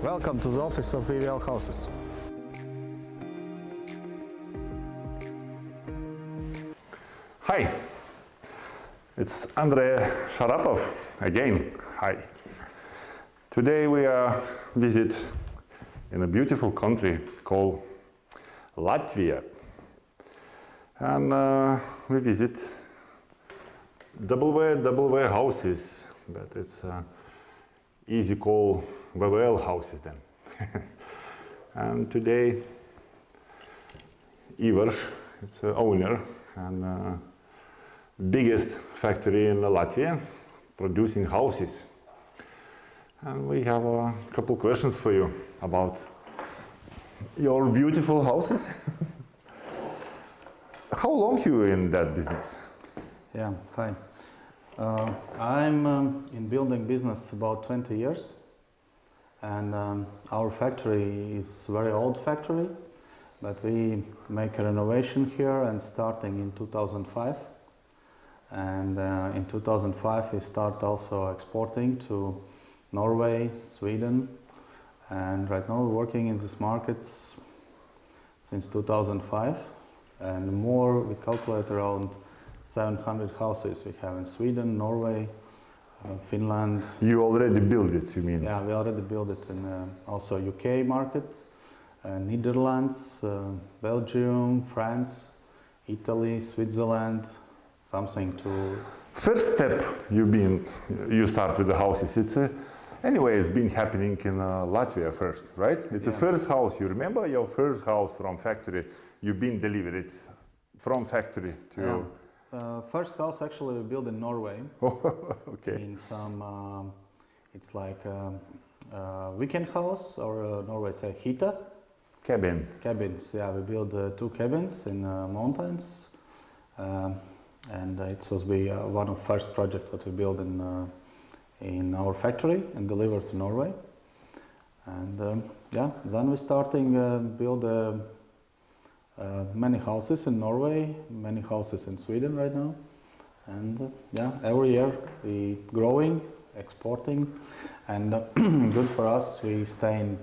Welcome to the office of WWL Houses. Hi, it's Sarapov again. Hi. Today we are visit in a beautiful country called Latvia, and we visit WWL Houses, but it's easy call WWL Houses then. And today Ivar, it's the owner and biggest factory in Latvia, producing houses. And we have a couple questions for you about your beautiful houses. How long you in that business? Yeah, fine. I'm in building business about 20 years, and our factory is very old factory, but we make a renovation here and starting in 2005. And in 2005 we start also exporting to Norway, Sweden, and right now we're working in these markets since 2005, and more we calculate around 700 houses we have in Sweden, Norway, Finland. You already built it, you mean? Yeah, we already built it in also UK market, Netherlands, Belgium, France, Italy, Switzerland, something to... First step you start with the houses. Anyway, it's been happening in Latvia first, right? It's the first house. You remember your first house from factory? You've been delivered from factory to... Yeah. First house actually we built in Norway. Okay. In some, it's like weekend house, or Norway say hita. Cabin. Cabins, yeah. We built 2 cabins in mountains. And it was one of first project that we built in our factory and delivered to Norway. And yeah, then we starting build many houses in Norway, many houses in Sweden right now. And yeah, every year we growing, exporting, and good for us. We stay in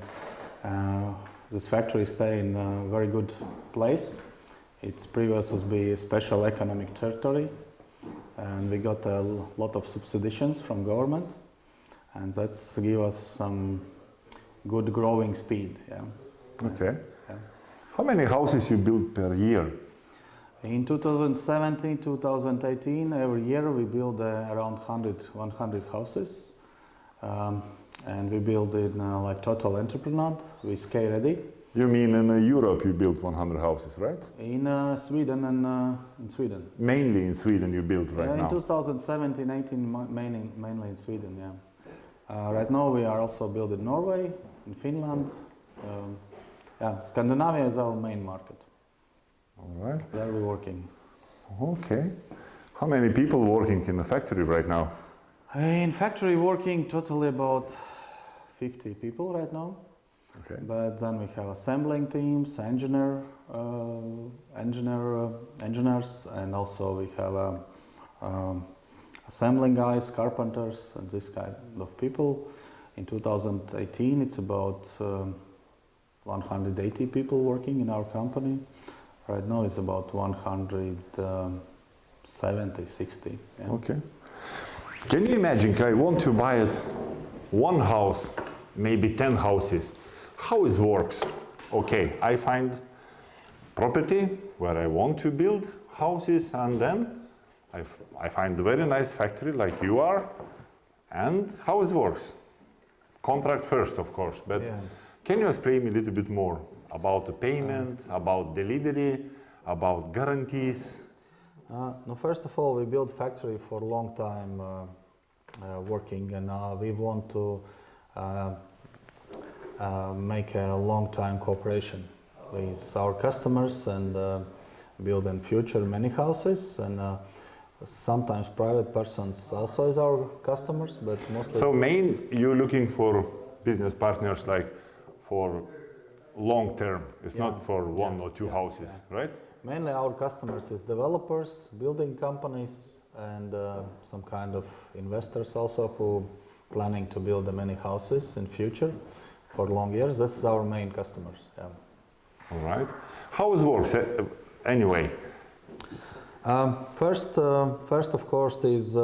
this factory stay in a very good place. It's previously be a special economic territory, and we got a lot of subsidies from government, and that's give us some good growing speed. Yeah. Okay. Yeah. How many houses you build per year? In 2017, 2018, every year we build around 100 houses, and we build in like total entrepreneur. We scale ready. You mean in Europe you built 100 houses, right? In Sweden and in Sweden. Mainly in Sweden you built right now? In 2017, 18, mainly in Sweden, yeah. Right now we are also building in Norway, in Finland. Yeah, Scandinavia is our main market. All right. There we're working. Okay. How many people working in the factory right now? In factory working totally about 50 people right now. Okay. But then we have assembling teams, engineers, and also we have assembling guys, carpenters, and this kind of people. In 2018, it's about 180 people working in our company. Right now, it's about 170, 60. Yeah. Okay. Can you imagine? I want to buy it, one house, maybe 10 houses. How it works? Okay, I find property where I want to build houses, and then I find a very nice factory like you are. And how it works? Contract first, of course, but yeah. Can you explain me a little bit more about the payment, about delivery, about guarantees? No, first of all, we built factory for a long time working, and we want to make a long-time cooperation with our customers and build in future many houses, and sometimes private persons also is our customers, but mostly... So you're looking for business partners like for long term, it's not for one or two houses, right? Mainly our customers is developers, building companies, and some kind of investors also who planning to build many houses in future. for long years. This is our main customers. Yeah. All right. How it works anyway? First, of course, is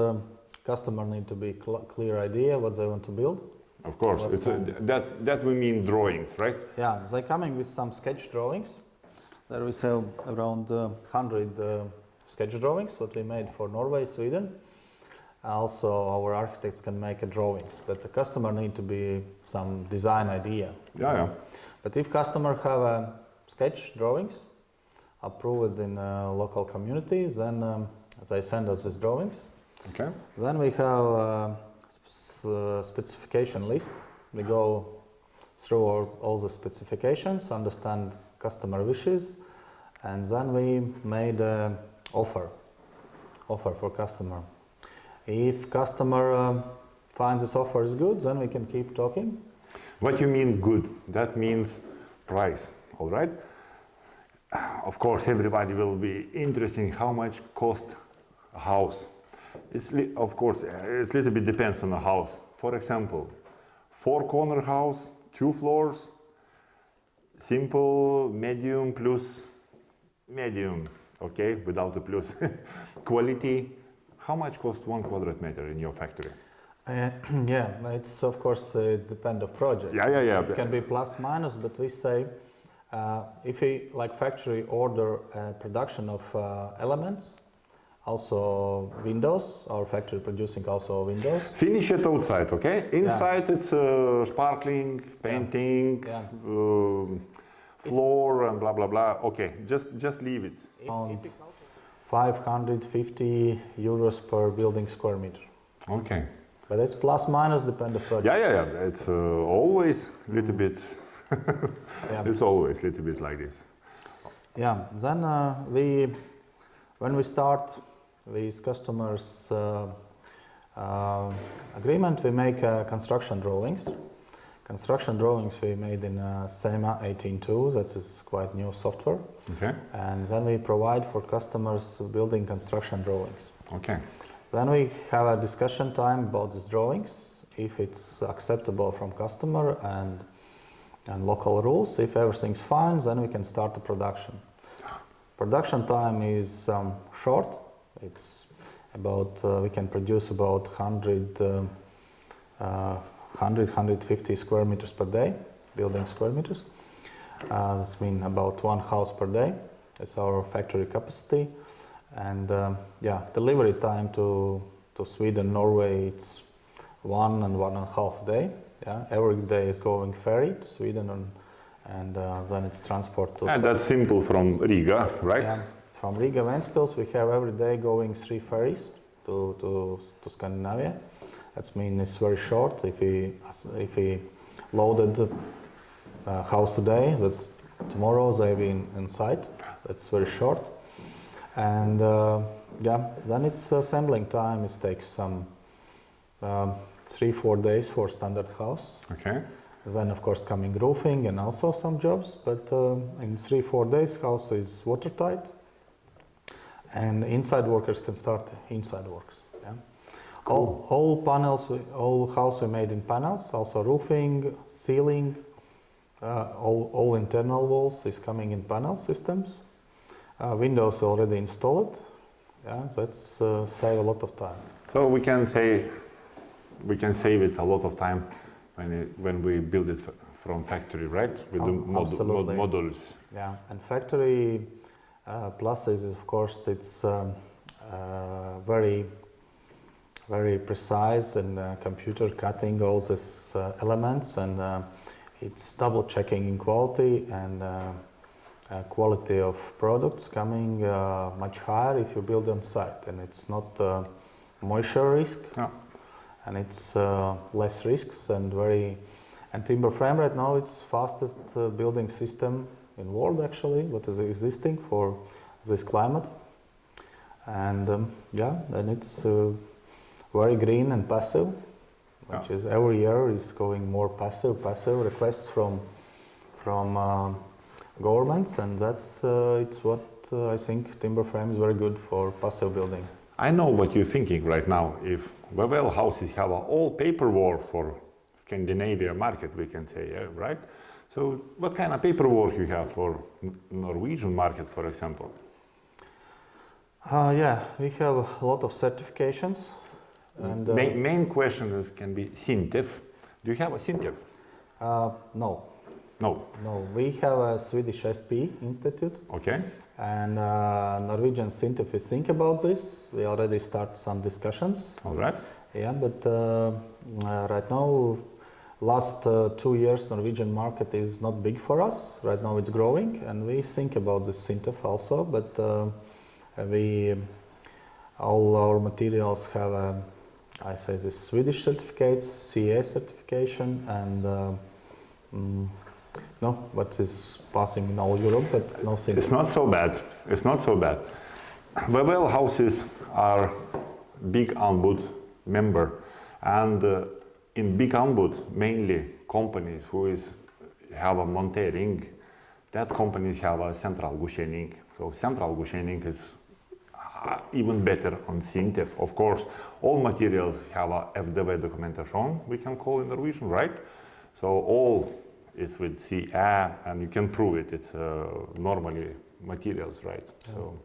customer need to be clear idea what they want to build. Of course, that we mean drawings, right? Yeah, they coming with some sketch drawings. There we sell around 100 sketch drawings, what we made for Norway, Sweden. Also, our architects can make drawings, but the customer need to be some design idea. Yeah. But if customer have sketch drawings approved in local communities, then they send us these drawings. Okay. Then we have specification list. We go through all the specifications, understand customer wishes, and then we made an offer for customer. If customer finds this offer is good, then we can keep talking. What you mean good? That means price, all right? Of course, everybody will be interested in how much cost a house. Of course, it's a little bit depends on the house. For example, 4-corner house, 2 floors, simple, medium, plus medium, okay, without the plus. Quality, how much cost 1 square meter in your factory? Yeah, it's of course it's depend of project. Yeah. It can be plus minus, but we say if we like factory order production of elements, also windows. Our factory producing also windows. Finish it outside, okay? Inside it's sparkling, painting, floor and blah blah blah. Okay, just leave it. 550 euros per building square meter. Okay. But it's plus minus depend on project. Yeah. It's always a little bit. It's always a little bit like this. Yeah. Then when we start with customers agreement, we make construction drawings. Construction drawings we made in SEMA 18.2. That is quite new software. Okay. And then we provide for customers building construction drawings. Okay. Then we have a discussion time about these drawings, if it's acceptable from customer and local rules. If everything's fine, then we can start the production. Production time is short. It's about we can produce about 150 square meters per day, building square meters. This means about 1 house per day. That's our factory capacity. And delivery time to Sweden, Norway, it's 1 and 1.5 day. Yeah, every day is going ferry to Sweden and then it's transport to. And that's simple from Riga, right? Yeah, from Riga, Ventspils, we have every day going 3 ferries to Scandinavia. That means it's very short. If we loaded house today, that's tomorrow they be in site. That's very short. And then it's assembling time. It takes some 3-4 days for standard house. Okay. Then of course coming roofing and also some jobs, but in 3-4 days house is watertight, and inside workers can start inside works. Yeah. Cool. All panels, all house we made in panels. Also roofing, ceiling, all internal walls is coming in panel systems. Windows already installed. Yeah, that's save a lot of time. So we can save it a lot of time when we build it from factory, right? With the modules. Yeah, and factory plus is of course it's very precise and computer cutting all these elements, and it's double checking in quality, and quality of products coming much higher if you build on site, and it's not moisture risk. No. And it's less risks and timber frame right now it's fastest building system in world actually what is existing for this climate, and and it's very green and passive, which is every year is going more passive requests from governments, and that's it's what I think timber frame is very good for passive building. I know what you're thinking right now. If WWL houses have all paperwork for Scandinavia market, we can say, yeah, right? So what kind of paperwork you have for Norwegian market, for example? Yeah, we have a lot of certifications. And main question is, can be SINTEF. Do you have a SINTEF? No. No. No, we have a Swedish SP Institute. Okay. And Norwegian SINTEF is think about this. We already start some discussions. All right. Yeah, but right now, last 2 years, Norwegian market is not big for us. Right now it's growing, and we think about this SINTEF also, but all our materials have, I say, the Swedish certificates, CA certification, and no, what is passing in all Europe, but no SINTEF. It's not so bad. It's not so bad. WWL houses are Bygg Anbud member, and in Bygg Anbud, mainly companies who have a montering, that companies have a central godkjenning. So central godkjenning is even better on SINTEF. Of course, all materials have a FDV documentation, we can call in Norwegian, right? So all is with CA, and you can prove it. It's normally materials, right? Yeah. So,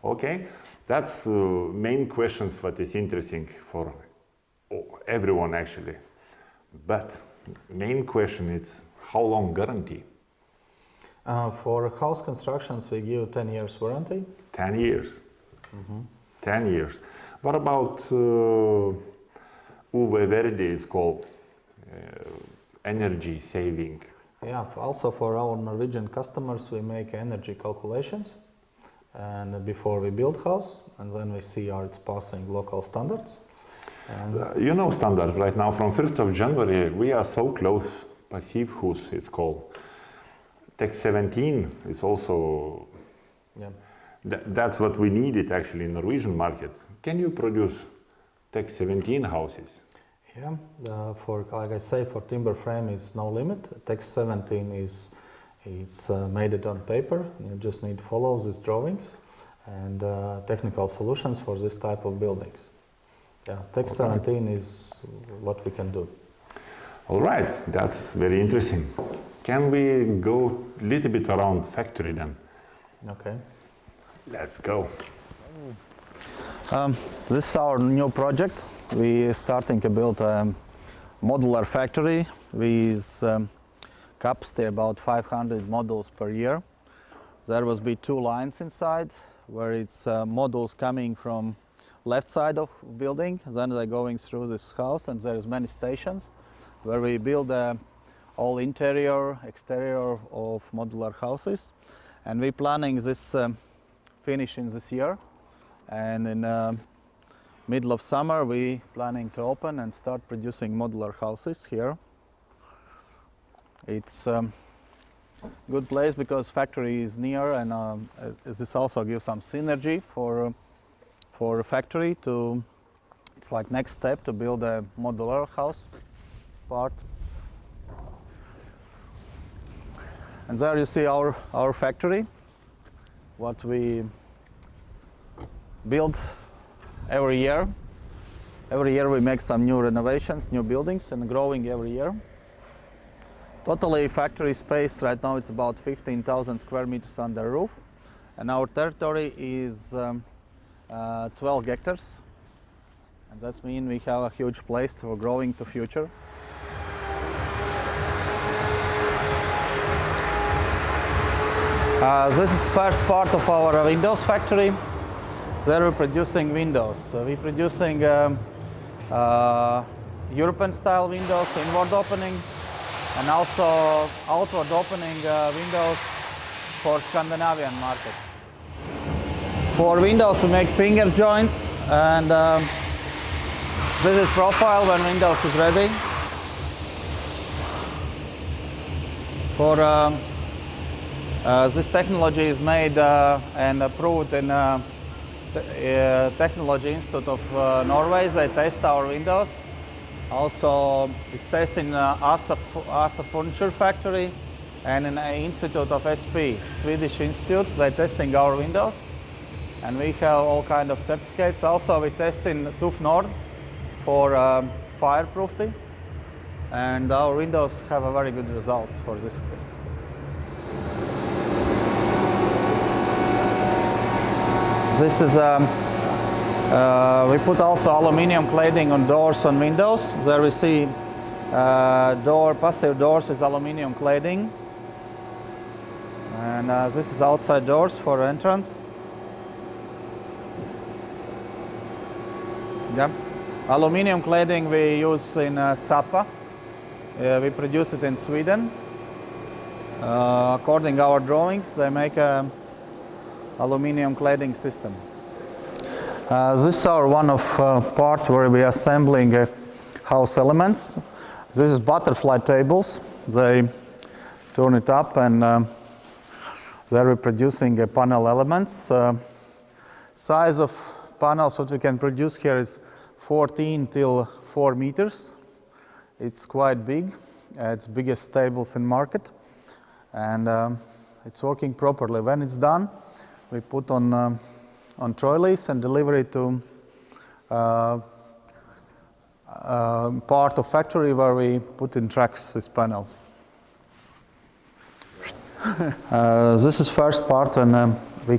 okay, that's main questions what is interesting for everyone actually. But main question is how long guarantee? For house constructions, we give 10 years warranty. 10 years. Mm-hmm. 10 years. What about UV Verde is called energy saving? Yeah, also for our Norwegian customers, we make energy calculations and before we build house, and then we see how it's passing local standards. You know standards right now, from 1st of January, we are so close, passive hus it's called. Tech 17 is also, yeah. That's what we needed actually in the Norwegian market. Can you produce Tech 17 houses? Yeah, for, like I say, for timber frame is no limit. Tech 17 is made it on paper. You just need to follow these drawings and technical solutions for this type of buildings. Yeah, Tech 17 is what we can do. All right, that's very interesting. Can we go a little bit around factory then? Okay. Let's go. This is our new project. We are starting to build a modular factory with capacity about 500 modules per year. There will be 2 lines inside, where it's modules coming from left side of building, then they're going through this house, and there's many stations where we build all interior, exterior of modular houses, and we're planning this finishing this year, and in middle of summer we planning to open and start producing modular houses here. It's good place because factory is near, and this also gives some synergy for a factory to, it's like next step to build a modular house part. And there you see our factory, what we build every year. Every year we make some new renovations, new buildings, and growing every year. Totally factory space right now it's about 15,000 square meters under roof, and our territory is 12 hectares, and that means we have a huge place for growing to future. This is first part of our windows factory. There we're producing windows. So we're producing European style windows, inward opening, and also outward opening windows for Scandinavian market. For windows we make finger joints, and this is profile when windows is ready. For this technology is made and approved in Technology Institute of Norway. They test our windows. Also, it's tested in Asa Furniture Factory and in an institute of SP, Swedish Institute. They're testing our windows, and we have all kind of certificates. Also, we test in TÜV Nord for fireproofing. and our windows have a very good results for this. This is we put also aluminum cladding on doors and windows. There we see passive doors with aluminum cladding, and this is outside doors for entrance. Yeah. Aluminum cladding we use in Sapa. We produce it in Sweden. According to our drawings, they make a aluminum cladding system. This is our one of part where we are assembling house elements. This is butterfly tables. They turn it up and they're reproducing panel elements. Size of panels what we can produce here is 14 till 4 meters. It's quite big. It's biggest tables in market, and it's working properly. When it's done, we put on trolleys and deliver it to part of factory where we put in trucks these panels. This is first part, and we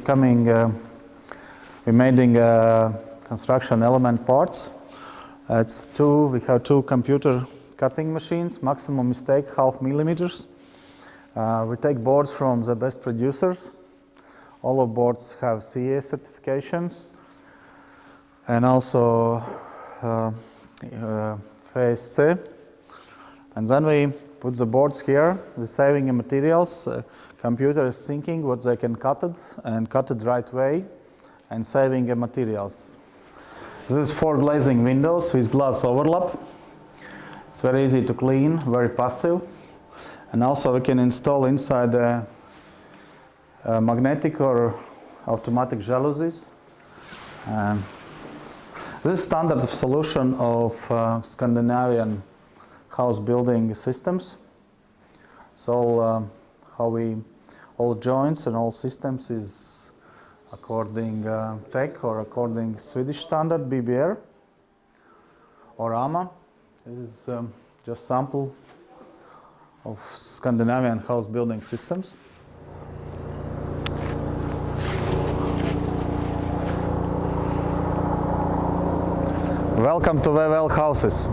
making construction element parts. We have two computer cutting machines, maximum mistake 0.5 millimeters. We take boards from the best producers. All of boards have CA certifications and also FSC. And then we put the boards here, the saving in materials. Computer is thinking what they can cut it and cut it right way and saving the materials. This is 4 glazing windows with glass overlap. It's very easy to clean, very passive. And also we can install inside magnetic or automatic jalousies. This is standard solution of Scandinavian house building systems. So all joints and all systems is according TEC or according Swedish standard BBR or AMA. This is just sample of Scandinavian house building systems. Welcome to WWL Houses.